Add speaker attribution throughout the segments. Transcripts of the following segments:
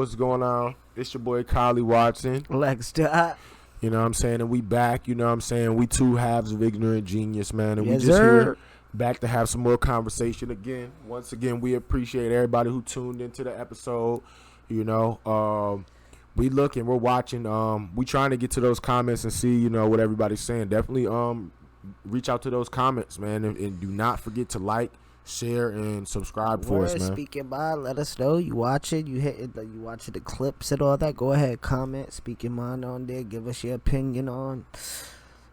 Speaker 1: what's going on? It's your boy Kylie Watson.
Speaker 2: Lex Dot.
Speaker 1: You know what I'm saying? And we back, you know what I'm saying? We two halves of ignorant genius, man. And
Speaker 2: Yes,
Speaker 1: we just
Speaker 2: sir.
Speaker 1: here back to have some more conversation again. Once again, we appreciate everybody who tuned into the episode. You know, we looking, we're watching. We trying to get to those comments and see, you know, what everybody's saying. Definitely reach out to those comments, man. And do not forget to like, share, and subscribe for us, man.
Speaker 2: Speak your mind. Let us know you watching. You watching the clips and all that. Go ahead, comment, speak your mind on there. Give us your opinion on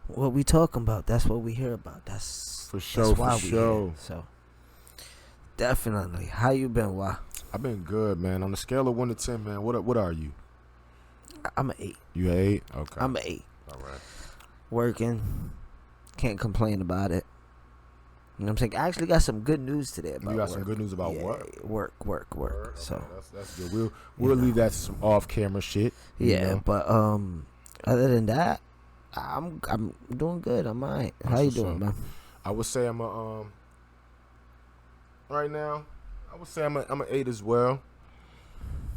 Speaker 2: what we talking about. That's what we hear about. That's
Speaker 1: For sure,
Speaker 2: that's why
Speaker 1: for
Speaker 2: we
Speaker 1: sure.
Speaker 2: here. So definitely. How you been? Why?
Speaker 1: I've been good, man. On the scale of 1 to 10, man, what are you?
Speaker 2: I'm an 8.
Speaker 1: You an 8? Okay.
Speaker 2: I'm an 8.
Speaker 1: All right.
Speaker 2: Working. Can't complain about it. You know what I'm saying? I actually got some good news today about
Speaker 1: You got
Speaker 2: work.
Speaker 1: some good news about
Speaker 2: Yeah,
Speaker 1: what?
Speaker 2: Work.
Speaker 1: Okay,
Speaker 2: So
Speaker 1: that's good. We'll leave that to some off camera shit.
Speaker 2: yeah,
Speaker 1: you know?
Speaker 2: but other than that, I'm doing good. I'm alright. How
Speaker 1: That's
Speaker 2: you
Speaker 1: what's
Speaker 2: doing,
Speaker 1: up.
Speaker 2: man?
Speaker 1: I would say I'm a right now. I would say I'm an 8 as well.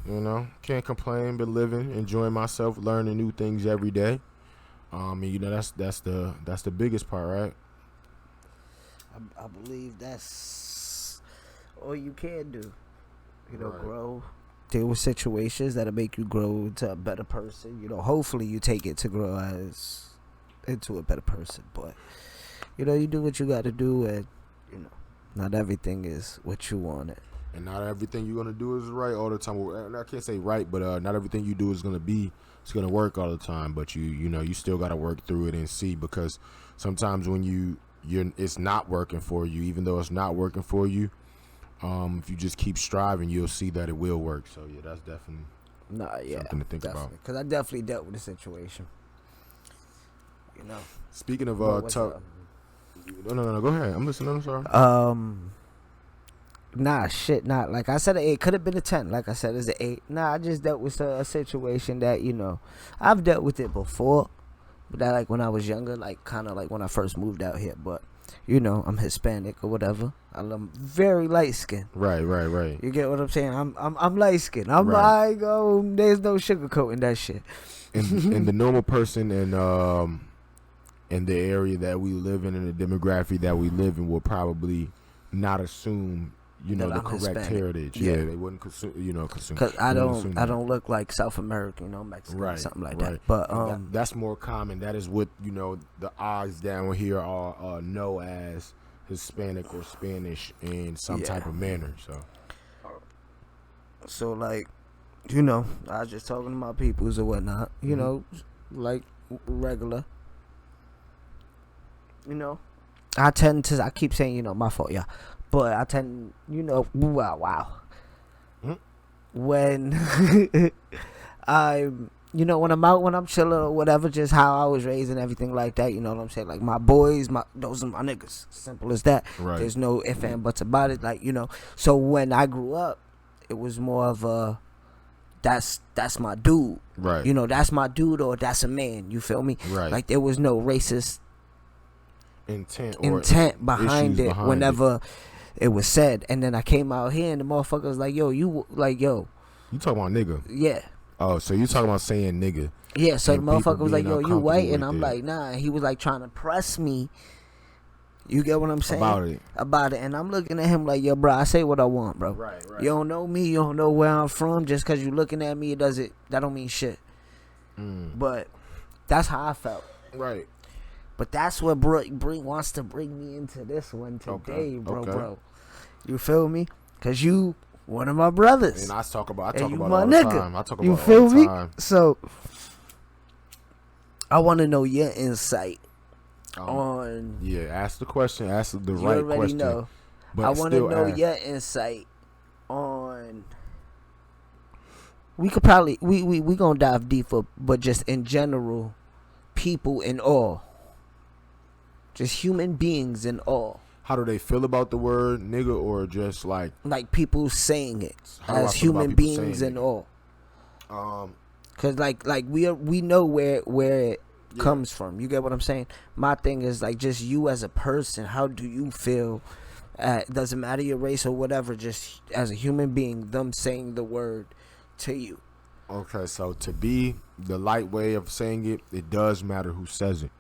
Speaker 1: You know, can't complain. Been living, enjoying myself, learning new things every day. And you know that's the biggest part, right?
Speaker 2: I believe that's all you can do. You know,
Speaker 1: Right.
Speaker 2: grow, deal with situations that'll make you grow into a better person. You know, hopefully you take it to grow into a better person. But you know, you do what you got to do, and you know, not everything is what you want it.
Speaker 1: And not everything you're gonna do is right all the time. And I can't say right, but not everything you do is it's gonna work all the time. But you know you still gotta work through it and see, because sometimes when it's not working for you, even though it's not working for you, if you just keep striving, you'll see that it will work. So yeah, that's definitely something to think about.
Speaker 2: Because I definitely dealt with the situation. You know.
Speaker 1: Speaking of
Speaker 2: What's
Speaker 1: tough,
Speaker 2: up?
Speaker 1: no, go ahead. I'm listening. I'm sorry.
Speaker 2: Not like I said, it could have been a 10. Like I said, it's an 8. I just dealt with a situation that, you know, I've dealt with it before, but that like when I was younger, like kind of like when I first moved out here. But you know, I'm Hispanic or whatever. I'm very light skinned.
Speaker 1: Right.
Speaker 2: You get what I'm saying? I'm light skinned. I'm
Speaker 1: Right.
Speaker 2: like, oh, there's no sugarcoating that shit.
Speaker 1: And the normal person in the area that we live in and the demographic that we live in will probably not assume, you know,
Speaker 2: That
Speaker 1: the
Speaker 2: I'm
Speaker 1: correct
Speaker 2: Hispanic.
Speaker 1: heritage.
Speaker 2: Yeah.
Speaker 1: Yeah, they wouldn't consume.
Speaker 2: Cause I
Speaker 1: assume that.
Speaker 2: don't look like South American, you know, Mexican, or something like that. But
Speaker 1: And that's more common. That is what, you know, the odds down here are know as Hispanic or Spanish in some type of manner.
Speaker 2: So like, you know, I was just talking to my peoples or whatnot, you know, like regular. You know, I keep saying, you know, my fault, yeah. But I tend, you know, wow. When you know, when I'm out, when I'm chilling or whatever, just how I was raised and everything like that, you know what I'm saying? Like my boys, those are my niggas. Simple as that.
Speaker 1: Right.
Speaker 2: There's no ifs and buts about it. Like, you know, so when I grew up, it was more of a, that's my dude.
Speaker 1: Right.
Speaker 2: You know, that's my dude, or that's a man. You feel me?
Speaker 1: Right.
Speaker 2: Like there was no racist
Speaker 1: intent
Speaker 2: behind
Speaker 1: issues
Speaker 2: it
Speaker 1: behind
Speaker 2: whenever it was said. And then I came out here and the motherfucker was like, yo, you
Speaker 1: talking about nigga?
Speaker 2: Yeah.
Speaker 1: Oh, so you talking about saying nigga?
Speaker 2: Yeah, so the
Speaker 1: And people
Speaker 2: motherfucker was like,
Speaker 1: being
Speaker 2: yo, you white?
Speaker 1: uncomfortable
Speaker 2: And I'm
Speaker 1: with it.
Speaker 2: like, nah. He was like trying to press me. You get what I'm saying? About it. And I'm looking at him like, yo, bro, I say what I want, bro.
Speaker 1: Right.
Speaker 2: You don't know me. You don't know where I'm from. Just because you looking at me, that don't mean shit. But that's how I felt.
Speaker 1: Right.
Speaker 2: But that's what wants to bring me into this one today, bro. You feel me? Because you one of my brothers.
Speaker 1: And I talk about
Speaker 2: you
Speaker 1: it
Speaker 2: my
Speaker 1: all the
Speaker 2: nigga.
Speaker 1: time. I talk about
Speaker 2: you
Speaker 1: it
Speaker 2: feel
Speaker 1: all the
Speaker 2: me?
Speaker 1: time.
Speaker 2: So I want to know your insight on.
Speaker 1: Yeah, ask the question. Ask the
Speaker 2: You
Speaker 1: right
Speaker 2: already
Speaker 1: question.
Speaker 2: know.
Speaker 1: But
Speaker 2: I want to
Speaker 1: still
Speaker 2: know
Speaker 1: ask.
Speaker 2: your insight on. We could probably we gonna dive deeper, but just in general, people in all, just human beings in all.
Speaker 1: How do they feel about the word nigga, or just like
Speaker 2: people saying it
Speaker 1: How do I
Speaker 2: as
Speaker 1: feel about
Speaker 2: human
Speaker 1: people
Speaker 2: beings
Speaker 1: saying
Speaker 2: and
Speaker 1: it?
Speaker 2: all? Cause like we know where it comes from. You get what I'm saying? My thing is like just you as a person. How do you feel? Doesn't matter your race or whatever. Just as a human being, them saying the word to you.
Speaker 1: Okay, so to be the light way of saying it, it does matter who says it.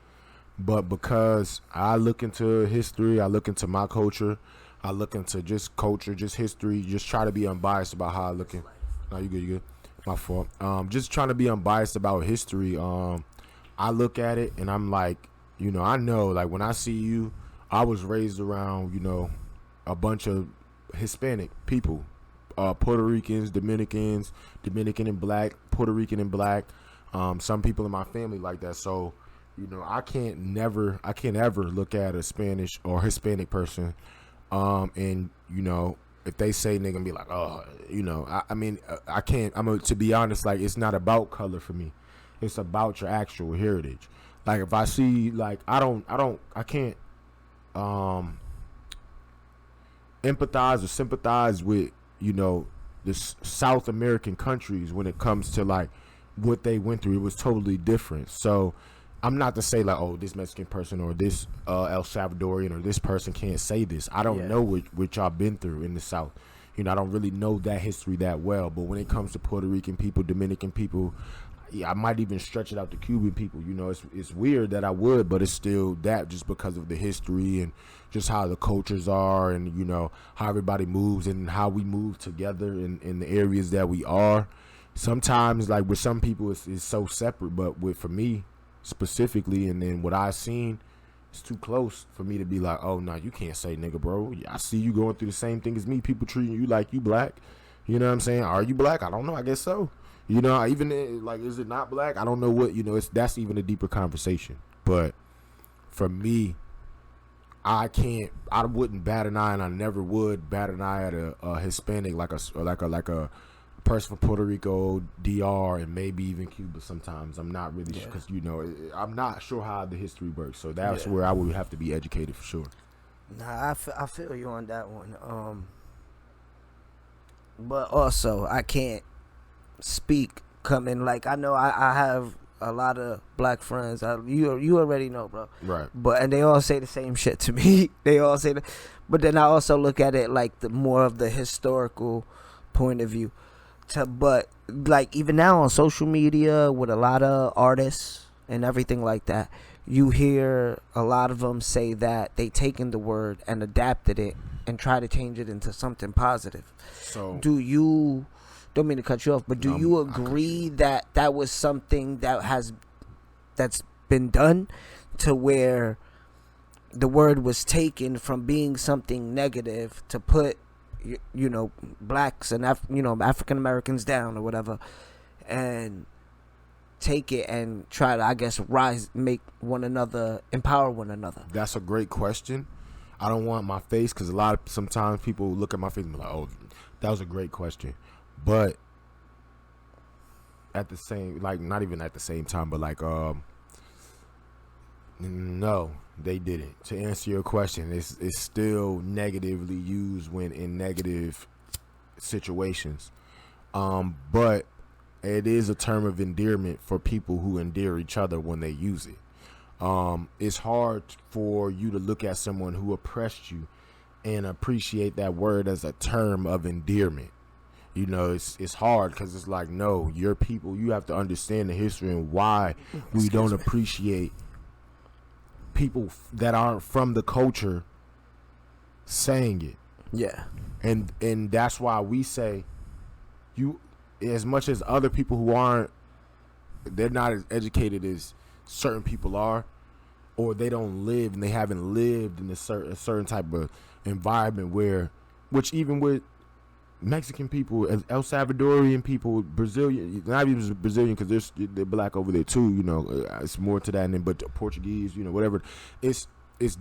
Speaker 1: But because I look into history, I look into my culture, I look into just culture, just history, just try to be unbiased about how I look in. No, you good, you good. My fault. Just trying to be unbiased about history. I look at it and I'm like, I know, like when I see you, I was raised around, a bunch of Hispanic people, Puerto Ricans, Dominicans, Dominican and black, Puerto Rican and black. Some people in my family like that. So, I can't ever look at a Spanish or Hispanic person, and if they say nigga, and be like, oh, I mean, I can't. To be honest, like it's not about color for me. It's about your actual heritage. Like if I see, like I can't empathize or sympathize with the South American countries when it comes to like what they went through. It was totally different. So I'm not to say like, oh, this Mexican person or this El Salvadorian or this person can't say this. I don't know what y'all been through in the South. I don't really know that history that well. But when it comes to Puerto Rican people, Dominican people, I might even stretch it out to Cuban people. It's weird that I would, but it's still that just because of the history and just how the cultures are and, how everybody moves and how we move together in the areas that we are. Sometimes, like with some people, it's so separate, but for me specifically, and then what I've seen, it's too close for me to be like, oh, no, you can't say nigga, bro. I see you going through the same thing as me. People treating you like you black. You know what I'm saying? Are you black? I don't know. I guess so. Even like, is it not black? I don't know what, that's even a deeper conversation. But for me, I wouldn't bat an eye, and I never would bat an eye at a Hispanic, like a person from Puerto Rico, DR, and maybe even Cuba sometimes. I'm not really sure, because, I'm not sure how the history works. So that's where I would have to be educated for sure.
Speaker 2: Nah, I feel you on that one. But also, I can't speak coming, like, I know I have a lot of black friends. You already know, bro.
Speaker 1: Right.
Speaker 2: And they all say the same shit to me. They all say that. But then I also look at it like the more of the historical point of view. But like even now on social media with a lot of artists and everything like that, you hear a lot of them say that they taken the word and adapted it and try to change it into something positive.
Speaker 1: So
Speaker 2: don't mean to cut you off, but do you agree that was something that's been done to where the word was taken from being something negative to put blacks and African Americans down or whatever, and take it and try to, I guess, make one another, empower one another?
Speaker 1: That's a great question. I don't want my face, because sometimes people look at my face and be like, oh, that was a great question. But at the same, like, not even at the same time, but like, no, they didn't. To answer your question, it's still negatively used when in negative situations. But it is a term of endearment for people who endear each other when they use it. It's hard for you to look at someone who oppressed you and appreciate that word as a term of endearment. It's hard, because it's like, no, your people, you have to understand the history and why we don't appreciate people that aren't from the culture saying it.
Speaker 2: Yeah.
Speaker 1: And that's why we say, you, as much as other people who they're not as educated as certain people are, or they don't live and they haven't lived in a certain type of environment which even with Mexican people, El Salvadorian people, Brazilian, not even Brazilian, because they're black over there too. It's more to that, but Portuguese, whatever. It's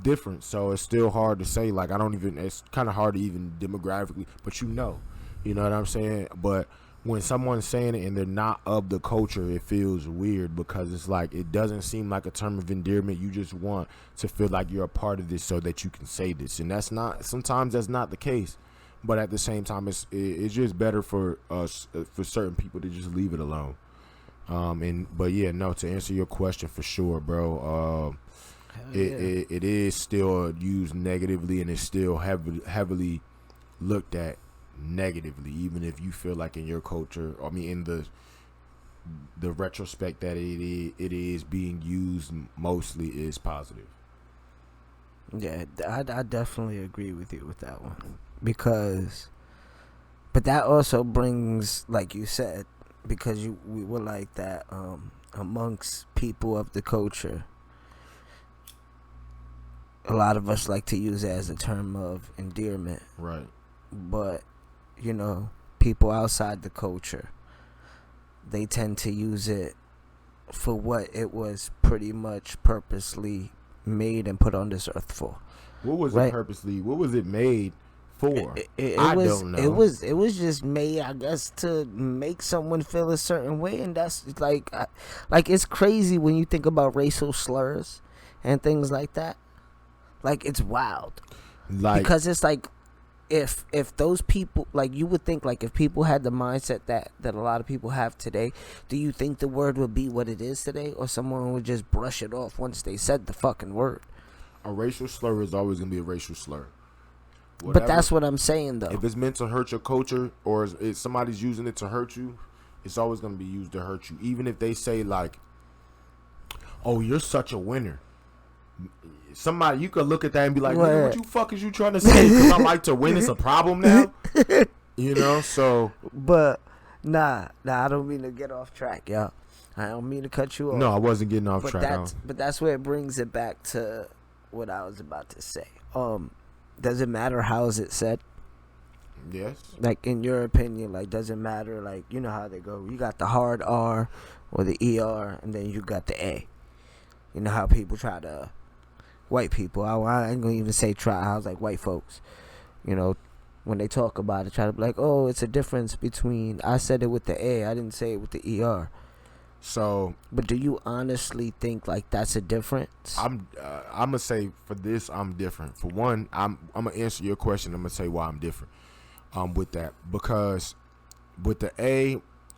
Speaker 1: different, so it's still hard to say. Like, it's kind of hard to even demographically, but you know what I'm saying. But when someone's saying it and they're not of the culture, it feels weird, because it's like, it doesn't seem like a term of endearment. You just want to feel like you're a part of this so that you can say this, and sometimes that's not the case. But at the same time, it's just better for us, for certain people, to just leave it alone. But yeah, no, to answer your question for sure, bro. It is still used negatively, and it's still heavily looked at negatively, even if you feel like in your culture, in the the retrospect that it is being used mostly is positive.
Speaker 2: Yeah, I definitely agree with you with that one because, but that also brings, like you said, because we were like that amongst people of the culture. A lot of us like to use it as a term of endearment,
Speaker 1: Right.
Speaker 2: but people outside the culture, they tend to use it for what it was pretty much purposely made and put on this earth for.
Speaker 1: What was
Speaker 2: Right.
Speaker 1: it purposely? What was it made for?
Speaker 2: I don't know. It was just made, I guess, to make someone feel a certain way, and that's like it's crazy when you think about racial slurs and things like that. Like, it's wild
Speaker 1: Like,
Speaker 2: because it's like if those people, like, you would think, like, if people had the mindset that a lot of people have today, do you think the word would be what it is today, or someone would just brush it off once they said the fucking word?
Speaker 1: a racial slur is always gonna be a racial slur.
Speaker 2: But that's what I'm saying, though.
Speaker 1: If it's meant to hurt your culture, or if somebody's using it to hurt you, it's always gonna be used to hurt you. Even if they say like, "Oh, you're such a winner." Somebody, you could look at that and be like, "Nigga, what you fuck is you trying to say? Because I like to win, it's a problem now." So.
Speaker 2: But nah, I don't mean to get off track, y'all. I don't mean to cut you off.
Speaker 1: No, I wasn't getting off
Speaker 2: but
Speaker 1: track.
Speaker 2: that's where it brings it back to what I was about to say. Does it matter how is it said?
Speaker 1: Yes.
Speaker 2: Like, in your opinion, like, does it matter? Like, you know how they go. You got the hard R or the ER, and then you got the A. You know how people try to, white people, I ain't gonna even say try, I was like white folks, when they talk about it, try to be like, oh, it's a difference between, I said it with the A, I didn't say it with the ER.
Speaker 1: So,
Speaker 2: but do you honestly think like that's a difference?
Speaker 1: I'm gonna say for this, I'm different. For one, I'm gonna answer your question. I'm gonna say why I'm different. With that, because with the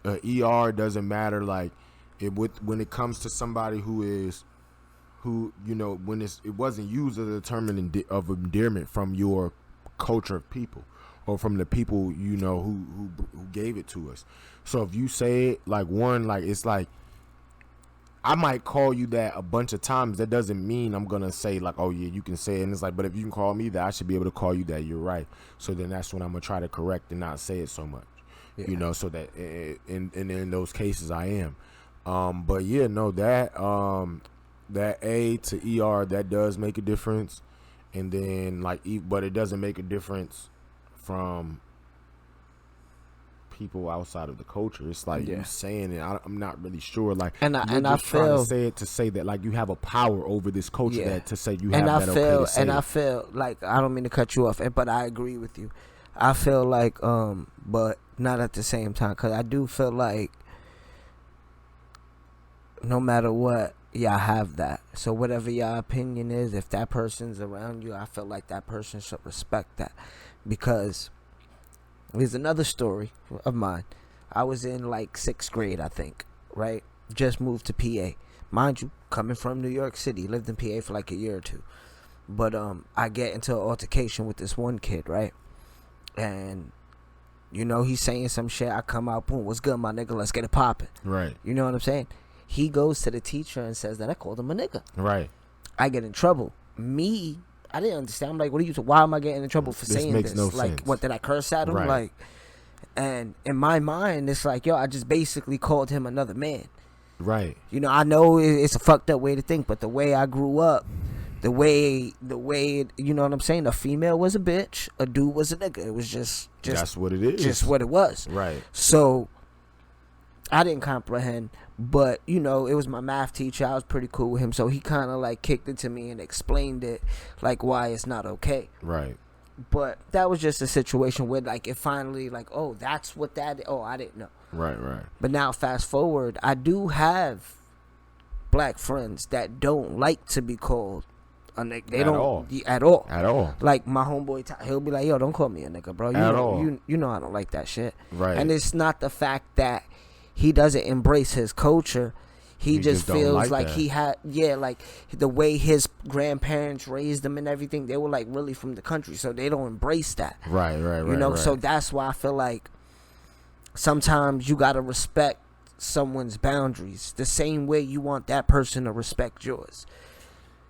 Speaker 1: ER doesn't matter. Like, when it comes to somebody who when it wasn't used as a term of endearment from your culture of people, or from the people who gave it to us. So if you say it like it's like, I might call you that a bunch of times. That doesn't mean I'm gonna say like, oh yeah, you can say it. And it's like, but if you can call me that, I should be able to call you that. You're right. So then that's when I'm gonna try to correct and not say it so much. Yeah. So that in those cases I am. But yeah, no, that A to ER, that does make a difference. And then but it doesn't make a difference from people outside of the culture. It's like, you saying it, I'm not really sure. Like,
Speaker 2: and
Speaker 1: I feel trying to say it to say that like you have a power over this culture, that to say you have that okay to say.
Speaker 2: And I feel like, I don't mean to cut you off, but I agree with you. I feel like, but not at the same time, because I do feel like no matter what, y'all have that. So whatever your opinion is, if that person's around you, I feel like that person should respect that. Because there's another story of mine. I was in like 6th grade, I think, right? Just moved to PA. Mind you, coming from New York City, lived in PA for like a year or two. But I get into an altercation with this one kid, right? And he's saying some shit. I come out, boom, what's good, my nigga? Let's get it popping.
Speaker 1: Right.
Speaker 2: You know what I'm saying? He goes to the teacher and says that I called him a nigga.
Speaker 1: Right.
Speaker 2: I get in trouble. I didn't understand. I'm like, what are you? Why am I getting in trouble for saying this?
Speaker 1: No
Speaker 2: like,
Speaker 1: sense.
Speaker 2: What, did I curse at him?
Speaker 1: Right.
Speaker 2: Like, and in my mind, it's like, yo, I just basically called him another man.
Speaker 1: Right.
Speaker 2: I know it's a fucked up way to think, but the way I grew up, the way, you know what I'm saying? A female was a bitch, a dude was a nigga. It was just
Speaker 1: that's what it is.
Speaker 2: Just what it was.
Speaker 1: Right.
Speaker 2: So I didn't comprehend, but it was my math teacher. I was pretty cool with him, so he kind of like kicked it to me and explained it, like why it's not okay.
Speaker 1: Right.
Speaker 2: But that was just a situation where like it finally like, oh, that's what that is. Oh, I didn't know.
Speaker 1: Right.
Speaker 2: But now fast forward, I do have black friends that don't like to be called a nigga. They don't at all. Like my homeboy, he'll be like, yo, don't call me a nigga, bro. You know I don't like that shit.
Speaker 1: Right.
Speaker 2: And it's not the fact that he doesn't embrace his culture. He just feels like he had, like the way his grandparents raised him and everything, they were like really from the country, so they don't embrace that.
Speaker 1: Right.
Speaker 2: So that's why I feel like sometimes you gotta respect someone's boundaries the same way you want that person to respect yours.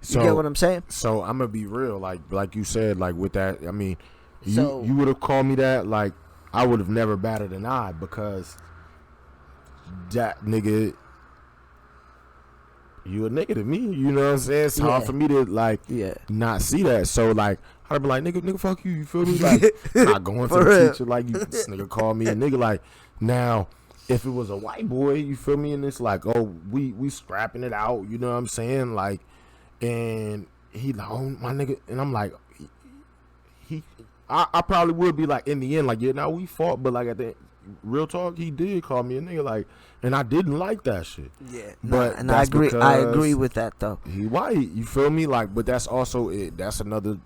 Speaker 2: You
Speaker 1: So
Speaker 2: get what I'm saying?
Speaker 1: So I'm gonna be real, like you said, like with that. I mean,
Speaker 2: So-
Speaker 1: you would have called me that, like I would have never batted an eye because that nigga, you a nigga to me. You know what I'm saying? It's hard
Speaker 2: Yeah.
Speaker 1: for me to like
Speaker 2: Yeah.
Speaker 1: not see that. So like I'd be like, nigga, fuck you. You feel me? Like not going to
Speaker 2: For
Speaker 1: the
Speaker 2: real.
Speaker 1: teacher like you. This nigga called me a nigga. Like now, if it was a white boy, you feel me? And it's like, oh, we scrapping it out. You know what I'm saying? Like, and he like, oh my nigga, and I'm like, I probably would be like in the end, like, yeah, now we fought, but like at the real talk, he did call me a nigga, like, and I didn't like that shit.
Speaker 2: Yeah.
Speaker 1: But
Speaker 2: And I
Speaker 1: that's
Speaker 2: agree
Speaker 1: because
Speaker 2: with that though.
Speaker 1: He white, you feel me? Like, but that's also it. That's another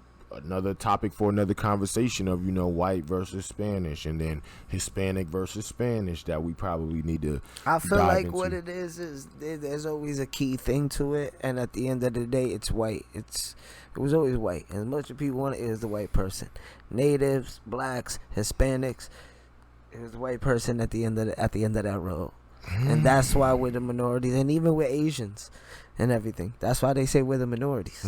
Speaker 1: topic for another conversation of, you know, white versus Spanish, and then Hispanic versus Spanish that we probably need to.
Speaker 2: I feel
Speaker 1: dive
Speaker 2: like
Speaker 1: into.
Speaker 2: what it is there's always a key thing to it, and at the end of the day, it's white. It was always white. As much as people want it is the white person. Natives, blacks, Hispanics, it was the white person at the end of that road. And that's why we're the minorities, and even with Asians and everything. That's why they say we're the minorities.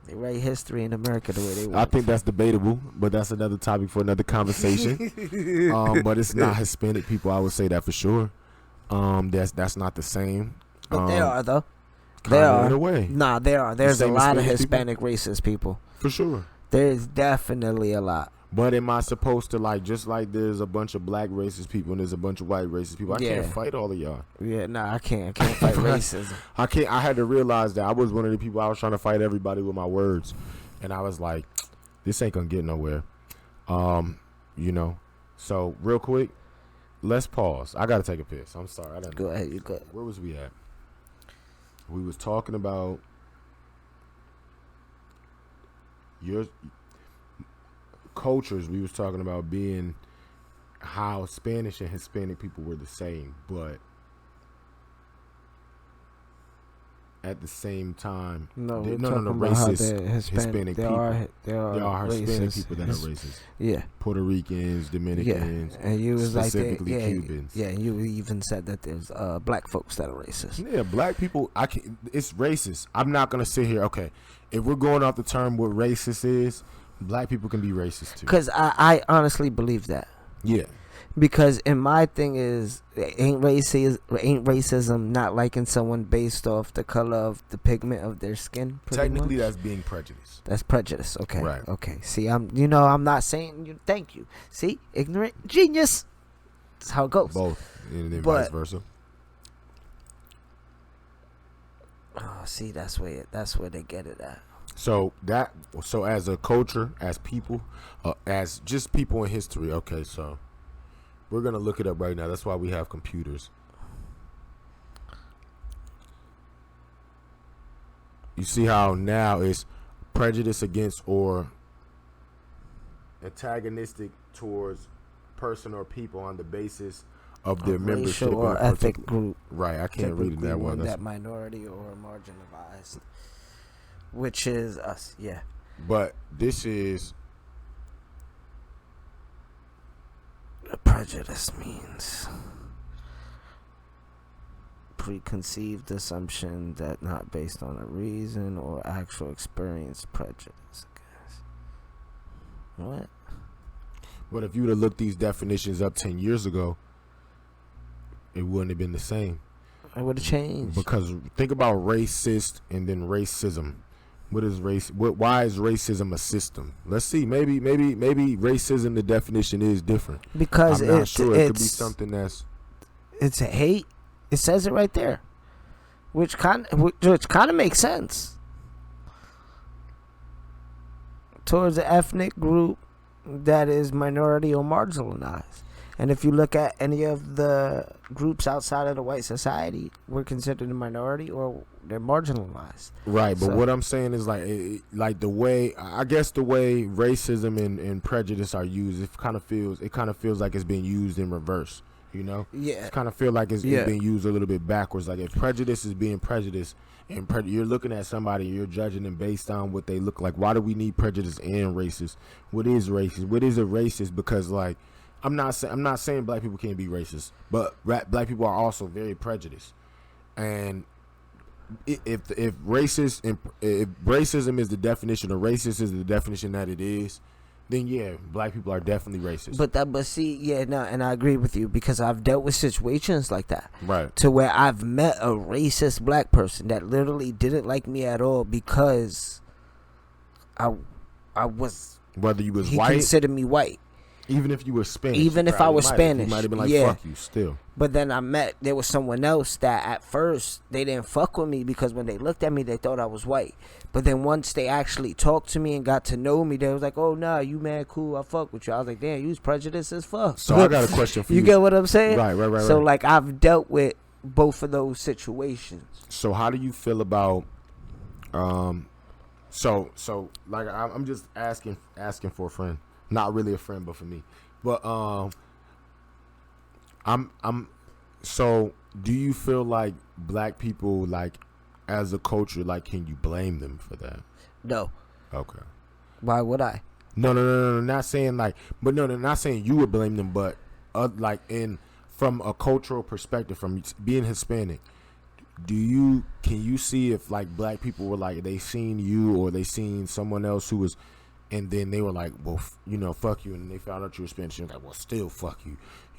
Speaker 2: They write history in America the way they want.
Speaker 1: I think that's debatable, but that's another topic for another conversation. But it's not Hispanic people. I would say that for sure. That's not the same.
Speaker 2: But they are though.
Speaker 1: Kinda
Speaker 2: There are.
Speaker 1: in a way.
Speaker 2: Nah, there are. There's a
Speaker 1: same
Speaker 2: lot of
Speaker 1: Hispanic
Speaker 2: Hispanic racist people.
Speaker 1: For sure.
Speaker 2: There's definitely a lot.
Speaker 1: But am I supposed to, like, just like there's a bunch of black racist people and there's a bunch of white racist people, I can't
Speaker 2: Yeah.
Speaker 1: fight all of y'all.
Speaker 2: Yeah, nah, I can't fight racism.
Speaker 1: I can't. I had to realize that I was one of the people. I was trying to fight everybody with my words, and I was like, this ain't gonna get nowhere. You know. So real quick, let's pause. I gotta take a piss. I'm sorry. I didn't.
Speaker 2: Go ahead, you good.
Speaker 1: Where was we at? We was talking about your cultures. We was talking about being how Spanish and Hispanic people were the same, but at the same time,
Speaker 2: No,
Speaker 1: they-
Speaker 2: we're
Speaker 1: no,
Speaker 2: talking about how
Speaker 1: racist
Speaker 2: they're Hispanic. There
Speaker 1: people.
Speaker 2: are
Speaker 1: There are Hispanic
Speaker 2: racist.
Speaker 1: people that are racist.
Speaker 2: Yeah,
Speaker 1: Puerto Ricans,
Speaker 2: yeah.
Speaker 1: Dominicans,
Speaker 2: And you was like,
Speaker 1: specifically
Speaker 2: yeah,
Speaker 1: Cubans.
Speaker 2: yeah. And you even said that there's black folks that are racist.
Speaker 1: Yeah, black people. It's racist. I'm not gonna sit here. Okay, if we're going off the term what racist is, black people can be racist too.
Speaker 2: Because I honestly believe that.
Speaker 1: Yeah,
Speaker 2: Because in my thing is ain't racism not liking someone based off the color of the pigment of their skin? pretty
Speaker 1: technically
Speaker 2: much?
Speaker 1: that's being prejudiced.
Speaker 2: That's prejudice. Okay.
Speaker 1: Right.
Speaker 2: Okay. See, I'm not saying you. Thank you. See, ignorant genius. That's how it goes.
Speaker 1: Both, and then
Speaker 2: But-
Speaker 1: vice versa.
Speaker 2: Oh, see, that's where they get it at.
Speaker 1: So as a culture, as people, as just people in history. Okay, so we're gonna look it up right now. That's why we have computers. You see how now it's prejudice against or antagonistic towards person or people on the basis of their membership
Speaker 2: Racial or
Speaker 1: in a
Speaker 2: ethnic
Speaker 1: particular-
Speaker 2: group.
Speaker 1: Right, I can't read it
Speaker 2: Typically
Speaker 1: that well.
Speaker 2: one
Speaker 1: That's-
Speaker 2: that minority or marginalized, which is us. Yeah.
Speaker 1: But this is
Speaker 2: Prejudice means preconceived assumption that not based on a reason or actual experience. Prejudice, I guess. What?
Speaker 1: But if you would have looked these definitions up 10 years ago, it wouldn't have been the same.
Speaker 2: It would have changed.
Speaker 1: Because think about racist and then racism. What is race? Why is racism a system? Let's see. Maybe racism, the definition is different.
Speaker 2: Because
Speaker 1: I'm not
Speaker 2: it's
Speaker 1: sure. It could be something that's.
Speaker 2: it's a hate. It says it right there, which kind of makes sense towards an ethnic group that is minority or marginalized. And if you look at any of the groups outside of the white society, we're considered a minority or they're marginalized.
Speaker 1: Right, but
Speaker 2: So-
Speaker 1: what I'm saying is like the way I guess the way racism and prejudice are used, it kind of feels like it's being used in reverse. You know,
Speaker 2: Yeah.
Speaker 1: it kind of feel like it's
Speaker 2: Yeah.
Speaker 1: being used a little bit backwards. Like if prejudice is being prejudiced, and you're looking at somebody, you're judging them based on what they look like. Why do we need prejudice and racist? What is racist? What is a racist? Because like I'm not saying black people can't be racist, but black people are also very prejudiced. And if racism is the definition, or racist is the definition that it is, then yeah, black people are definitely racist.
Speaker 2: But see, yeah, no, and I agree with you because I've dealt with situations like that,
Speaker 1: right?
Speaker 2: To where I've met a racist black person that literally didn't like me at all because I was,
Speaker 1: whether you was
Speaker 2: he
Speaker 1: white,
Speaker 2: considered me white.
Speaker 1: Even if you were Spanish,
Speaker 2: even if I was Spanish,
Speaker 1: he might have been like,
Speaker 2: yeah.
Speaker 1: "Fuck you," still.
Speaker 2: But then there was someone else that at first they didn't fuck with me because when they looked at me, they thought I was white. But then once they actually talked to me and got to know me, they was like, "Oh nah, you mad cool? I fuck with you." I was like, "Damn, you was prejudiced as fuck."
Speaker 1: So I got a question for you.
Speaker 2: You get what I'm saying?
Speaker 1: Right.
Speaker 2: So like I've dealt with both of those situations.
Speaker 1: So how do you feel about, so like I'm just asking for a friend. Not really a friend, but for me. But so do you feel like black people, like as a culture, like can you blame them for that?
Speaker 2: No.
Speaker 1: Okay.
Speaker 2: Why would I?
Speaker 1: No. Not saying like, but no, not saying you would blame them, but from a cultural perspective, from being Hispanic, can you see if like black people were like they seen you or they seen someone else who was. And then they were like, well, fuck you. And they found out you were Spanish. And like, well, still fuck you.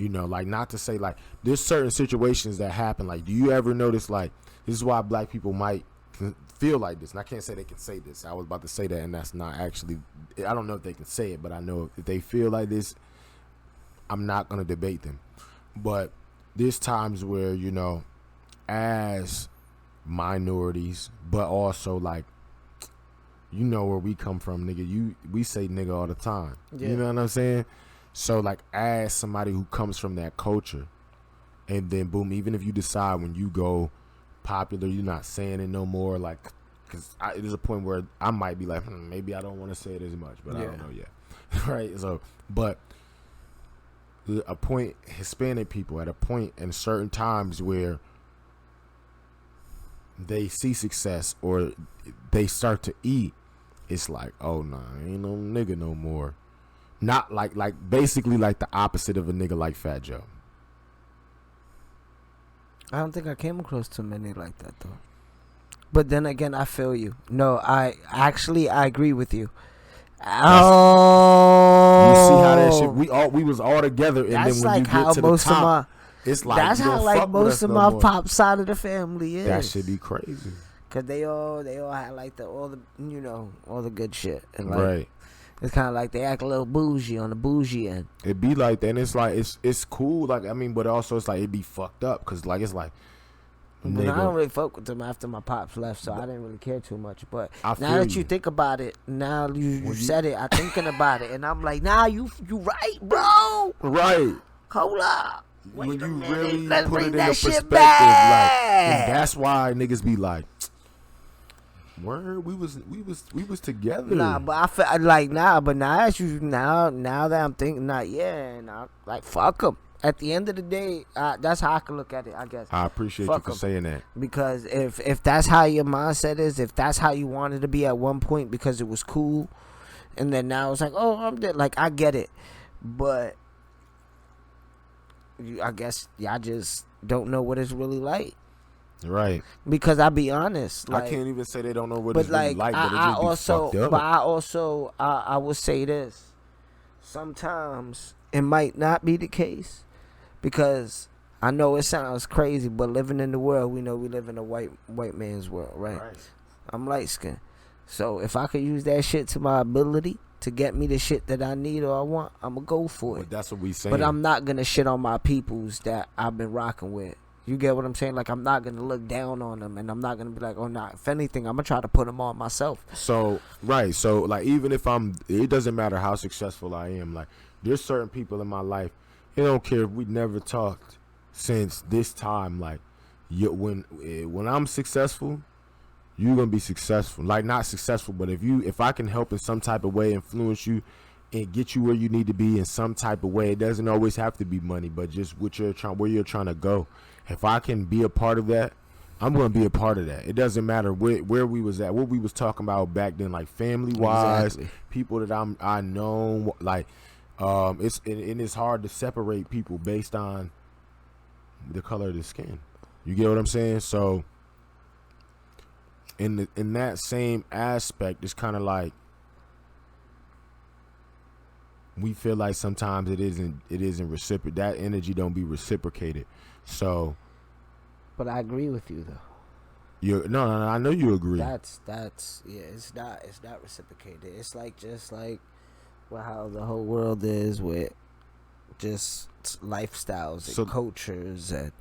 Speaker 1: Like not to say like there's certain situations that happen. Like, do you ever notice like this is why black people might feel like this? And I can't say they can say this. I was about to say that, and that's not actually. I don't know if they can say it, but I know if they feel like this, I'm not gonna debate them. But there's times where as minorities, but also like. You know where we come from, nigga. We say nigga all the time. Yeah. You know what I'm saying? So, like, as somebody who comes from that culture, and then boom, even if you decide when you go popular, you're not saying it no more, like, because there's a point where I might be like, maybe I don't want to say it as much, but I don't know yet. Right? So, but a point, Hispanic people at a point in certain times where they see success or they start to eat, it's like, oh nah, ain't no nigga no more. Not like basically like the opposite of a nigga like Fat Joe.
Speaker 2: I don't think I came across too many like that though. But then again, I feel you. No, I agree with you. Oh,
Speaker 1: you see how that shit? We was all together, and then when
Speaker 2: like
Speaker 1: you get to the top, it's like
Speaker 2: that's how like most of my pop side of the family is.
Speaker 1: That should be crazy.
Speaker 2: Cause they all had like all the good shit, and like
Speaker 1: right.
Speaker 2: It's kind of like they act a little bougie on the bougie end.
Speaker 1: It be like that, and it's like it's cool. Like I mean, but also it's like it be fucked up because like it's like.
Speaker 2: Well, I don't really fuck with them after my pops left, so I didn't really care too much. But now that you think about it, now you said it, I'm thinking about it, and I'm like, nah, you right, bro.
Speaker 1: Right.
Speaker 2: Hold up.
Speaker 1: When you really put it into perspective, like, and that's why niggas be like, word, we was together.
Speaker 2: Nah, but I feel like but now that I'm thinking, like fuck them. At the end of the day, that's how I can look at it, I guess.
Speaker 1: I appreciate you for saying that.
Speaker 2: Because if that's how your mindset is, if that's how you wanted to be at one point because it was cool, and then now it's like, oh, I'm dead. Like, I get it. But I guess y'all just don't know what it's really like.
Speaker 1: Right.
Speaker 2: Because I'll be honest. Like,
Speaker 1: I can't even say they don't know what it's really like, but it just be fucked up.
Speaker 2: But I will say this. Sometimes it might not be the case. Because I know it sounds crazy, but living in the world, we know we live in a white man's world, right? I'm light skinned. So if I could use that shit to my ability to get me the shit that I need or I want, I'm going to go for it.
Speaker 1: But that's what we saying.
Speaker 2: But I'm not going to shit on my peoples that I've been rocking with. You get what I'm saying? Like, I'm not going to look down on them, and I'm not going to be like, oh, nah. If anything, I'm going to try to put them on myself.
Speaker 1: So, right. So, like, even if it doesn't matter how successful I am. Like, there's certain people in my life, it don't care if we never talked since this time. Like, when I'm successful, you're going to be successful. Like, not successful, but if I can help in some type of way, influence you, and get you where you need to be in some type of way, it doesn't always have to be money, but just where you're trying to go. If I can be a part of that, I'm going to be a part of that. It doesn't matter where we was at, what we was talking about back then, like family-wise, people that I know, like It's hard to separate people based on the color of the skin. You get what I'm saying? So in that same aspect, it's kind of like we feel like sometimes it isn't reciprocated. That energy don't be reciprocated. So,
Speaker 2: But I agree with you though.
Speaker 1: no, I know you agree.
Speaker 2: That's yeah. It's not reciprocated. It's like just like how the whole world is with just lifestyles and
Speaker 1: So-
Speaker 2: cultures and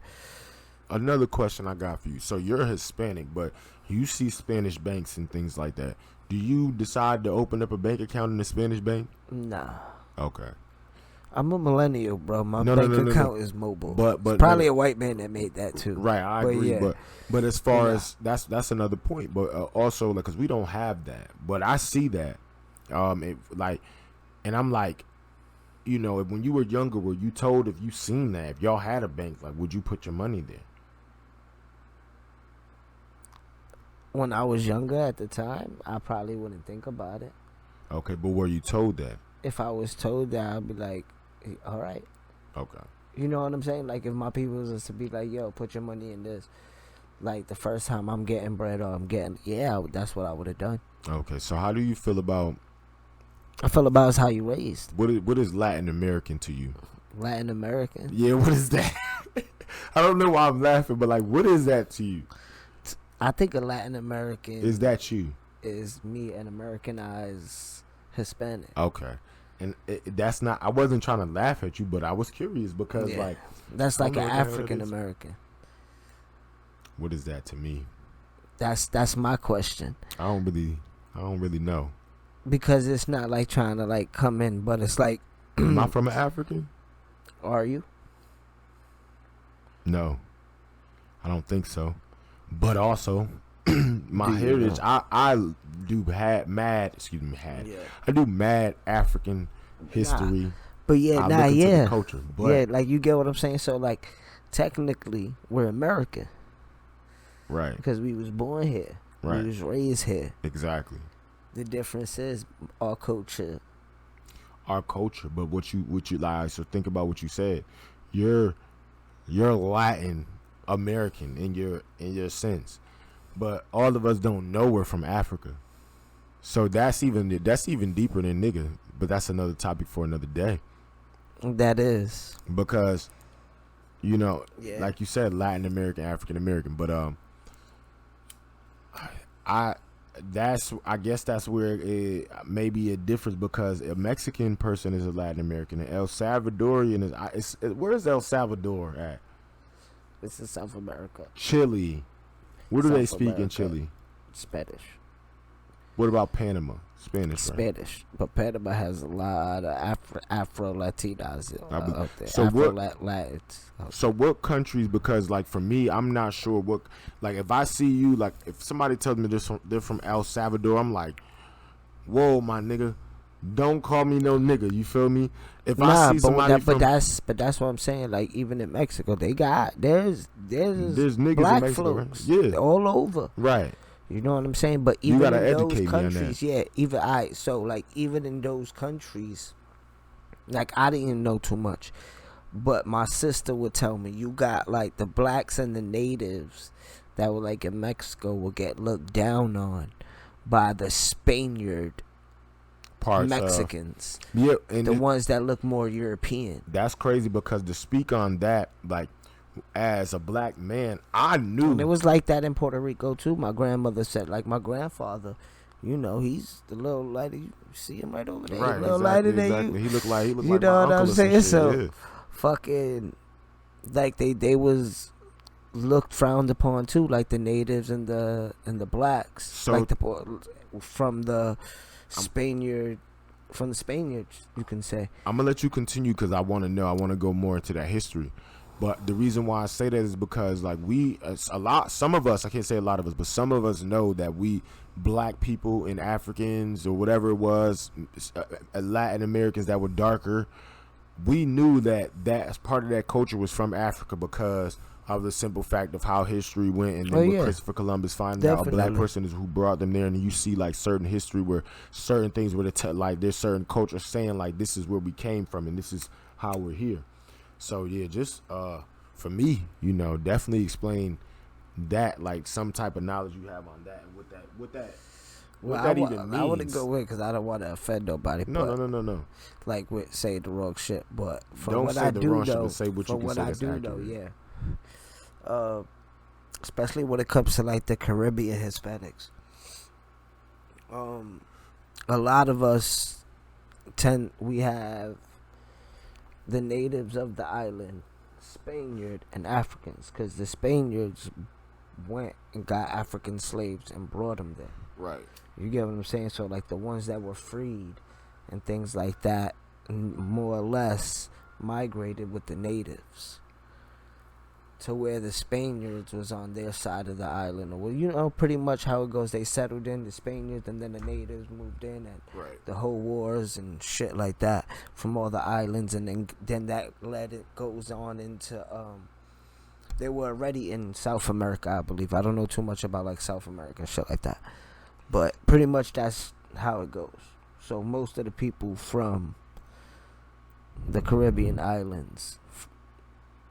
Speaker 1: Another question I got for you. So you're Hispanic, but you see Spanish banks and things like that. Do you decide to open up a bank account in a Spanish bank?
Speaker 2: nah.
Speaker 1: Okay.
Speaker 2: I'm a millennial, bro. My
Speaker 1: No,
Speaker 2: bank
Speaker 1: no.
Speaker 2: account is mobile.
Speaker 1: But
Speaker 2: It's probably a white man that made that too.
Speaker 1: Right, I
Speaker 2: But
Speaker 1: agree.
Speaker 2: yeah.
Speaker 1: But as far
Speaker 2: Yeah.
Speaker 1: as that's another point. But also, like, cause we don't have that. But I see that, and I'm like, when you were younger, were you told if you seen that, if y'all had a bank, like, would you put your money there?
Speaker 2: When I was younger at the time, I probably wouldn't think about it.
Speaker 1: Okay, but were you told that?
Speaker 2: If I was told that, I'd be like, all right.
Speaker 1: Okay.
Speaker 2: You know what I'm saying? Like if my people was to be like, yo, put your money in this. Like the first time I'm getting bread or that's what I would have done.
Speaker 1: Okay. So how do you feel about
Speaker 2: I feel about is how you raised.
Speaker 1: what is Latin American to you?
Speaker 2: Latin American.
Speaker 1: Yeah, what is that? I don't know why I'm laughing, but like, what is that to you?
Speaker 2: I think a Latin American
Speaker 1: Is that you?
Speaker 2: is me an Americanized Hispanic.
Speaker 1: Okay. And that's not. I wasn't trying to laugh at you, but I was curious because,
Speaker 2: Yeah.
Speaker 1: like,
Speaker 2: That's
Speaker 1: I
Speaker 2: like
Speaker 1: don't
Speaker 2: an
Speaker 1: know what the hell that
Speaker 2: African
Speaker 1: is.
Speaker 2: American.
Speaker 1: What is that to me?
Speaker 2: That's my question.
Speaker 1: I don't really know.
Speaker 2: Because it's not like trying to like come in, but it's like,
Speaker 1: Am I from an African?
Speaker 2: are you?
Speaker 1: No, I don't think so. But also, my
Speaker 2: Do you
Speaker 1: heritage.
Speaker 2: know?
Speaker 1: I do mad. Excuse me, had.
Speaker 2: Yeah.
Speaker 1: I do mad African history.
Speaker 2: But yeah,
Speaker 1: I
Speaker 2: nah,
Speaker 1: look into
Speaker 2: yeah.
Speaker 1: the culture, but
Speaker 2: Yeah, like you get what I'm saying? So like technically we're American
Speaker 1: right,
Speaker 2: because we was born here.
Speaker 1: Right.
Speaker 2: We was raised here.
Speaker 1: exactly.
Speaker 2: The difference is our culture.
Speaker 1: Our culture, but what you like. So think about what you said. You're Latin American in your sense, but all of us don't know we're from Africa. So that's even deeper than nigga. But that's another topic for another day.
Speaker 2: That is.
Speaker 1: Because,
Speaker 2: Yeah.
Speaker 1: like you said, Latin American, African American. But I guess that's where it may be a difference, because a Mexican person is a Latin American, and El Salvadorian is where's El Salvador at?
Speaker 2: This is South America.
Speaker 1: Chile. What do they
Speaker 2: South
Speaker 1: speak in
Speaker 2: America.
Speaker 1: Chile?
Speaker 2: Spanish.
Speaker 1: What about Panama? Spanish, right?
Speaker 2: Spanish. But Panama has a lot of Afro Latinas out there.
Speaker 1: So
Speaker 2: Afro
Speaker 1: what-
Speaker 2: Latins.
Speaker 1: So what countries? Because like for me, I'm not sure what. Like if I see you, like if somebody tells me they're from El Salvador, I'm like, whoa, my nigga, don't call me no nigga. You feel me? If I see somebody
Speaker 2: but that's what I'm saying. Like even in Mexico, they got there's
Speaker 1: niggas
Speaker 2: black
Speaker 1: in Mexico, right?
Speaker 2: folks,
Speaker 1: Yeah,
Speaker 2: all over.
Speaker 1: right.
Speaker 2: You know what I'm saying? But
Speaker 1: You
Speaker 2: even
Speaker 1: gotta
Speaker 2: in
Speaker 1: educate
Speaker 2: those
Speaker 1: me on that.
Speaker 2: countries, even in those countries, like I didn't even know too much, but my sister would tell me you got like the blacks and the natives that were like in Mexico will get looked down on by the Spaniard
Speaker 1: Parts
Speaker 2: Mexicans,
Speaker 1: yeah, and
Speaker 2: the ones that look more European.
Speaker 1: that's crazy, because to speak on that, like as a black man, I knew
Speaker 2: And it was like that in Puerto Rico too. My grandmother said, like my grandfather, he's the little lighter. You see him right over there,
Speaker 1: right,
Speaker 2: a little
Speaker 1: exactly,
Speaker 2: lighter than
Speaker 1: exactly.
Speaker 2: you.
Speaker 1: He looked like
Speaker 2: You
Speaker 1: my
Speaker 2: know what
Speaker 1: uncle
Speaker 2: I'm
Speaker 1: or some
Speaker 2: saying?
Speaker 1: shit,
Speaker 2: So
Speaker 1: yeah.
Speaker 2: fucking like they was looked frowned upon too, like the natives and the blacks,
Speaker 1: So-
Speaker 2: like from the Spaniards, you can say.
Speaker 1: I'm gonna let you continue because I want to know. I want to go more into that history. But the reason why I say that is because, like, some of us, I can't say a lot of us, but some of us know that we black people and Africans or whatever it was, Latin Americans that were darker, we knew that part of that culture was from Africa because of the simple fact of how history went, and then
Speaker 2: Oh,
Speaker 1: with
Speaker 2: yeah.
Speaker 1: Christopher Columbus finding out a black
Speaker 2: Definitely.
Speaker 1: person is who brought them there, and you see like certain history where certain things where like there's certain culture saying like this is where we came from and this is how we're here. So yeah, just for me, definitely explain that, like some type of knowledge you have on that and what that even means.
Speaker 2: I wouldn't go with because I don't want to offend nobody.
Speaker 1: No.
Speaker 2: Like with say the wrong shit, but from
Speaker 1: Don't
Speaker 2: what
Speaker 1: say
Speaker 2: I
Speaker 1: the
Speaker 2: do
Speaker 1: wrong shit,
Speaker 2: know,
Speaker 1: but say what you
Speaker 2: from
Speaker 1: can
Speaker 2: what
Speaker 1: say
Speaker 2: I
Speaker 1: that's
Speaker 2: do
Speaker 1: accurate.
Speaker 2: know, yeah. Especially when it comes to like the Caribbean Hispanics. A lot of us we have the natives of the island, Spaniard and Africans, because the Spaniards went and got African slaves and brought them there.
Speaker 1: Right.
Speaker 2: You get what I'm saying? So like the ones that were freed and things like that, more or less migrated with the natives to where the Spaniards was on their side of the island. Well, pretty much how it goes. They settled in, the Spaniards, and then the natives moved in, and
Speaker 1: Right.
Speaker 2: the whole wars and shit like that from all the islands, and then that goes on into they were already in South America, I believe. I don't know too much about like South America and shit like that, but pretty much that's how it goes. So most of the people from the Caribbean islands,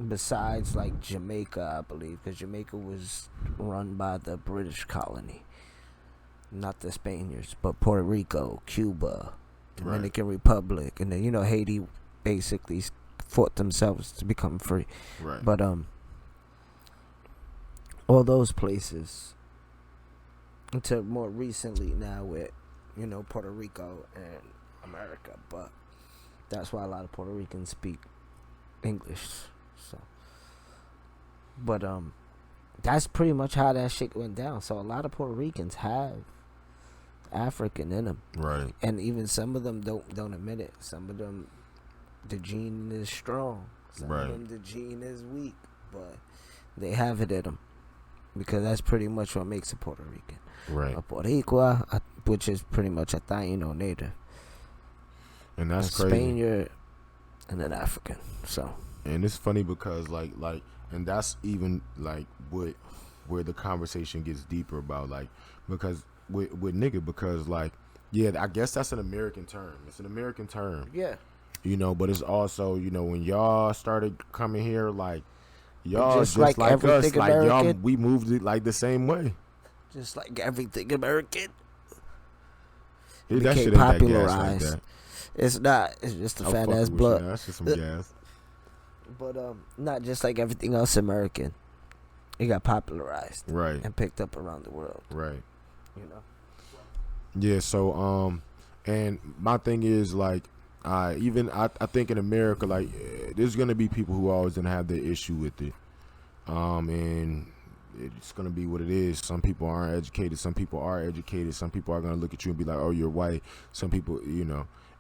Speaker 2: besides like Jamaica, I believe, because Jamaica was run by the British colony, not the Spaniards, but Puerto Rico, Cuba, Dominican Republic, and then Haiti basically fought themselves to become free.
Speaker 1: Right.
Speaker 2: But all those places until more recently now with Puerto Rico and America, but that's why a lot of Puerto Ricans speak English. So, but that's pretty much how that shit went down. So a lot of Puerto Ricans have African in them,
Speaker 1: Right.
Speaker 2: and even some of them don't admit it. Some of them, the gene is strong. Some
Speaker 1: Right.
Speaker 2: of them, the gene is weak, but they have it in them because that's pretty much what makes a Puerto Rican.
Speaker 1: Right.
Speaker 2: A Boricua, which is pretty much a Taino native,
Speaker 1: And that's
Speaker 2: a
Speaker 1: crazy.
Speaker 2: Spaniard, and an African. So.
Speaker 1: And it's funny because and that's even like where the conversation gets deeper about because with nigga, because I guess that's an American term. It's an American term.
Speaker 2: Yeah.
Speaker 1: But it's also, when y'all started coming here, y'all
Speaker 2: Just
Speaker 1: just
Speaker 2: like
Speaker 1: like us,
Speaker 2: everything
Speaker 1: y'all,
Speaker 2: American?
Speaker 1: we moved it the same way.
Speaker 2: Just like everything American.
Speaker 1: That
Speaker 2: became
Speaker 1: shit ain't that gas like
Speaker 2: popularized.
Speaker 1: that.
Speaker 2: It's not. It's just a
Speaker 1: I'm
Speaker 2: fat
Speaker 1: fucking
Speaker 2: ass
Speaker 1: with
Speaker 2: blood.
Speaker 1: you. That's just some gas.
Speaker 2: But not just like everything else American. It got popularized
Speaker 1: Right.
Speaker 2: and picked up around the world.
Speaker 1: Right.
Speaker 2: Yeah.
Speaker 1: So and my thing is I think in America there's gonna be people who always gonna have the issue with it, and it's gonna be what it is. Some people aren't educated, some people are educated, some people are gonna look at you and be like, oh, you're white. Some people,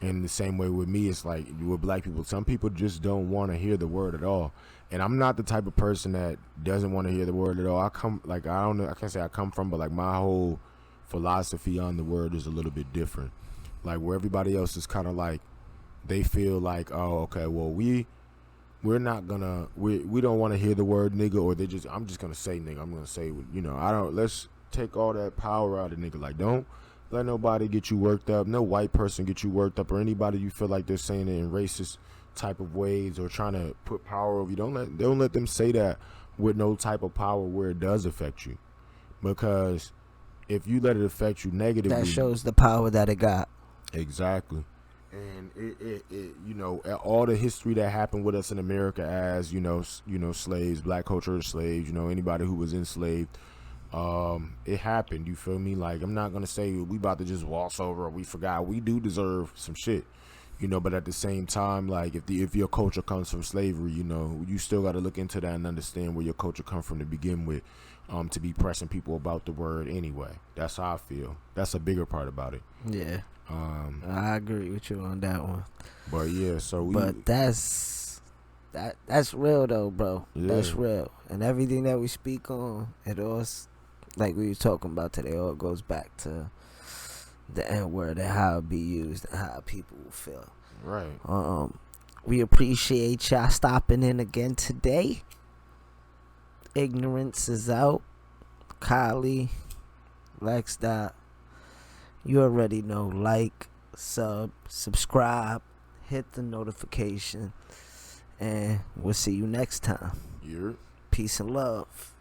Speaker 1: and the same way with me, it's like with black people, some people just don't want to hear the word at all. And I'm not the type of person that doesn't want to hear the word at all. I don't know, I can't say I come from, but my whole philosophy on the word is a little bit different. Where everybody else is kind of they feel like, oh, okay, well, we're not gonna, we don't want to hear the word nigga, or I'm just gonna say nigga. I'm gonna say, let's take all that power out of nigga. Don't let nobody get you worked up. No white person get you worked up, or anybody you feel like they're saying it in racist type of ways or trying to put power over you. Don't let them say that with no type of power where it does affect you, because if you let it affect you negatively,
Speaker 2: That shows the power that it got.
Speaker 1: Exactly. And it all the history that happened with us in America as slaves, black culture slaves, anybody who was enslaved, it happened. You feel me? I'm not gonna say we about to just waltz over or we forgot. We do deserve some shit, but at the same time, if your culture comes from slavery, you still got to look into that and understand where your culture come from to begin with, to be pressing people about the word anyway. That's how I feel. That's a bigger part about it.
Speaker 2: Yeah. I agree with you on that one.
Speaker 1: But yeah,
Speaker 2: but that's real though, bro.
Speaker 1: Yeah.
Speaker 2: That's real. And everything that we speak on, it all, like we were talking about today, all goes back to the N word and how it be used and how people will feel.
Speaker 1: Right.
Speaker 2: We appreciate y'all stopping in again today. Ignorance is out. Kylie, Lex Dot. You already know. Like, subscribe, hit the notification, and we'll see you next time.
Speaker 1: You're
Speaker 2: Peace and love.